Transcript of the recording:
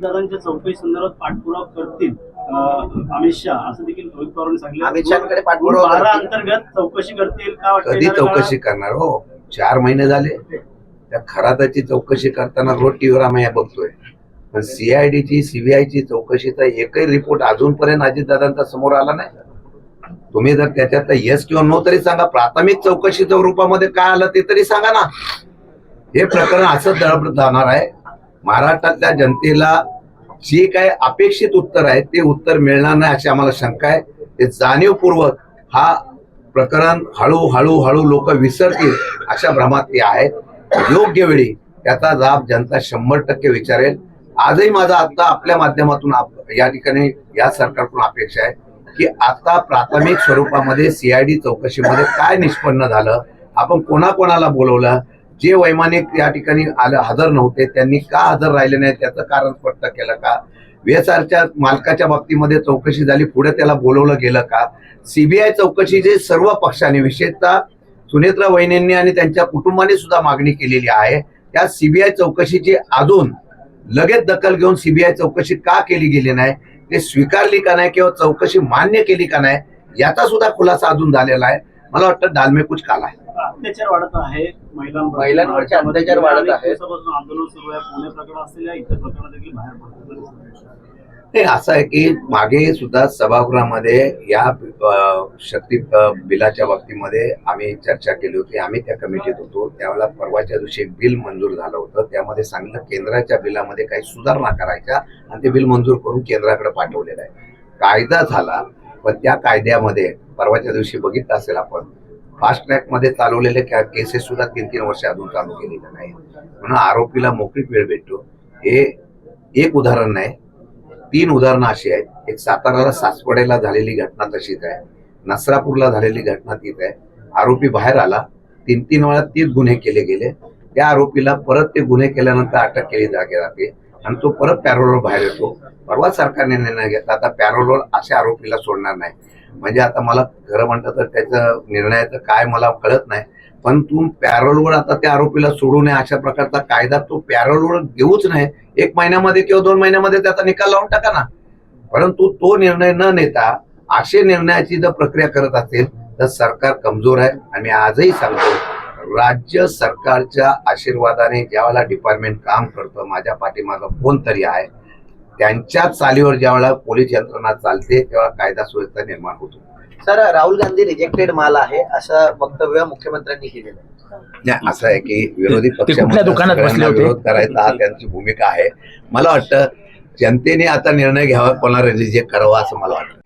अजितदादांच्या चौकशी संदर्भात पाठपुरावा करतील अमित शहा, असं देखील रोहित पवारांनी सांगितलं. अमित शहाकडे पाठपुरावा 12 अंतर्गत चौकशी करतील का वाटतं? कधी चौकशी करणार हो? 4 महिने झाले त्या खराताची चौकशी करताना रोज टीव्हीवर आम्ही बघतोय, पण सीआयडीची सीबीआयची चौकशीचा एकही रिपोर्ट अजूनपर्यंत अजितदादांचा समोर आला नाही. तुम्ही जर त्याच्यात येस किंवा नो तरी सांगा, प्राथमिक चौकशीच्या रूपामध्ये काय आलं ते तरी सांगा ना. हे प्रकरण असं दळबळ जाणार आहे. महाराष्ट्रातल्या जनतेला जे काय अपेक्षित उत्तर आहे ते उत्तर मिळणार नाही अशी आम्हाला शंका आहे. ते जाणीवपूर्वक हा प्रकरण हळूहळू लोक विसरतील अशा भ्रमात ते आहेत. योग्य वेळी त्याचा जाब जनता 100% विचारेल. आजही माझा आता आपल्या माध्यमातून या ठिकाणी या सरकारकडून अपेक्षा आहे की आता प्राथमिक स्वरूपामध्ये सीआयडी चौकशीमध्ये काय निष्पन्न झालं, आपण कोणाकोणाला बोलवलं, जे वैमानिक या ठिकाणी हजर नव्हते त्यांनी का हजर राहिले नाही त्याचं कारण स्पष्ट केलं का, VSRच्या मालकाच्या बाबतीमध्ये चौकशी झाली, पुढे त्याला बोलवलं गेलं का, सीबीआय चौकशीचे सर्व पक्षांनी विशेषतः सुनेत्रा वहिनींनी आणि त्यांच्या कुटुंबाने सुद्धा मागणी केलेली आहे. त्या सीबीआय चौकशीची अजून लगेच दखल घेऊन सीबीआय चौकशी का केली गेली नाही, ते स्वीकारली का नाही किंवा चौकशी मान्य केली का नाही याचा सुद्धा खुलासा अजून झालेला आहे. मला वाटतं डालमे कुछ काला आहे. अत्याचार वाढत आहे, महिलांवरचे अत्याचार वाढत आहे. आंदोलन सुरू आहे, पुणे प्रकरण असतील या इतर प्रकरण देखील बाहेर पडतात. हे असं आहे की मागे सुद्धा सभागृहामध्ये या शक्ती बिलाच्या बाबतीमध्ये आम्ही चर्चा केली होती. आम्ही त्या कमिटीत होतो त्यावेळेला परवाच्या दिवशी एक बिल मंजूर झालं होतं. त्यामध्ये सांगितलं केंद्राच्या बिलामध्ये काही सुधारणा करायच्या आणि ते बिल मंजूर करून केंद्राकडे पाठवलेलं आहे. कायदा झाला, पण त्या कायद्यामध्ये परवाच्या दिवशी बघितलं असेल आपण, फास्ट ट्रॅक मध्ये चालवलेले केसेस सुद्धा 3-3 वर्ष अजून चालू केलेले नाही. म्हणून आरोपीला मोकळीक वेळ भेटतो. हे एक उदाहरण नाही, 3 उदाहरणं अशी आहेत. एक साताराला सासवडेला झालेली घटना तशीच आहे, नसरापूरला झालेली घटना तीच आहे. आरोपी बाहेर आला, 3-3 वेळा 30 गुन्हे केले गेले. त्या आरोपीला परत ते गुन्हे केल्यानंतर अटक केली जाते आणि तो परत पॅरोलवर बाहेर येतो. परवा सरकारने निर्णय घेतला आता पॅरोलवर अशा आरोपीला सोडणार नाही. म्हणजे आता मला खरं म्हणतं तर त्याचं निर्णयाचं काय मला कळत नाही, पण तू पॅरोलवर आता त्या आरोपीला सोडू नये अशा प्रकारचा कायदा तो पॅरोलवर घेऊच नाही. 1 महिन्यामध्ये किंवा 2 महिन्यामध्ये त्याचा निकाल लावून टाका ना. परंतु तो निर्णय न नेता असे निर्णयाची जर प्रक्रिया करत असेल तर सरकार कमजोर आहे. आणि आजही सांगतो, राज्य सरकारच्या आशीर्वादाने ज्यावेळेला डिपार्टमेंट काम करतं, माझ्या पाठीमागं कोणतरी आहे, त्यांच्या चालीवर ज्यावेळेला पोलीस यंत्रणा चालते तेव्हा कायदा सुव्यवस्था निर्माण होतो. सर, राहुल गांधी रिजेक्टेड माल आहे असं वक्तव्य मुख्यमंत्र्यांनी केलेलं आहे. नाही, असं आहे की विरोधी पक्षामध्ये विरोध करायचा हा त्यांची भूमिका आहे. मला वाटतं जनतेने आता निर्णय घ्यावा, कोणाला रिजेक्ट करावा असं मला वाटतं.